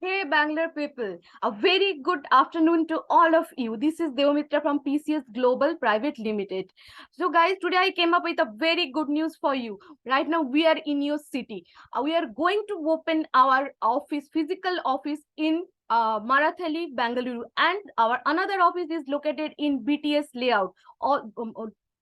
Hey Bangalore people, a very good afternoon to all of you. This is Devamitra from PCS Global Pvt Limited. So guys, today I came up with a very good news for you. Right now we are in your city. We are going to open our office, physical office in Marathali, Bengaluru, and our another office is located in BTS layout.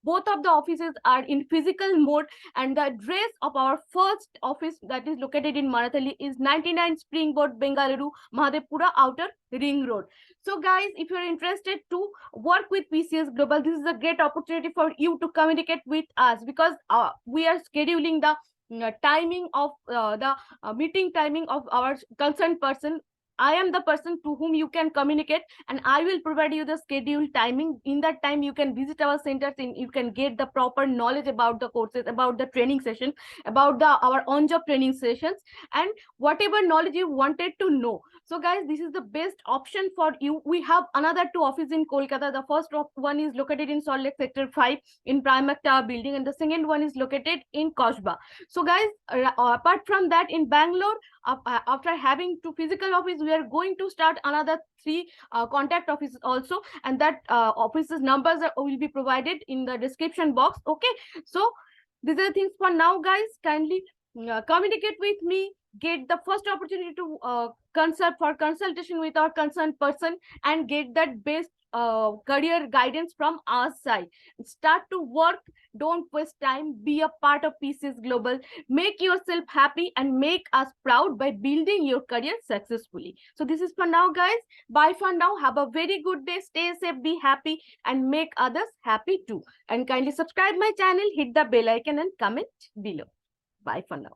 Both of the offices are in physical mode, and the address of our first office that is located in Marathali is 99 Springboard, Bengaluru, Mahadevpura Outer Ring Road. So guys, if you're interested to work with PCS Global, this is a great opportunity for you to communicate with us, because we are scheduling the timing of the meeting timing of our concerned person. I am the person to whom you can communicate, and I will provide you the schedule timing. In that time, you can visit our centers and you can get the proper knowledge about the courses, about the training session, about the our on-job training sessions, and whatever knowledge you wanted to know. So, guys, this is the best option for you. We have another two offices in Kolkata. The first one is located in Salt Lake Sector 5 in Primark Tower building, and the second one is located in Kashba. So, guys, apart from that, in Bangalore, after having two physical office, we are going to start another three contact offices also, and that offices numbers will be provided in the description box. Okay, so these are the things for now, guys. Kindly communicate with me, get the first opportunity to consult for consultation with our concerned person, and get that best career guidance from our side. Start to work, don't waste time, be a part of PCS Global, make yourself happy and make us proud by building your career successfully. So this is for now, guys. Bye for now. Have a very good day. Stay safe, be happy, and make others happy too. And kindly subscribe my channel, hit the bell icon and comment below. Bye for now.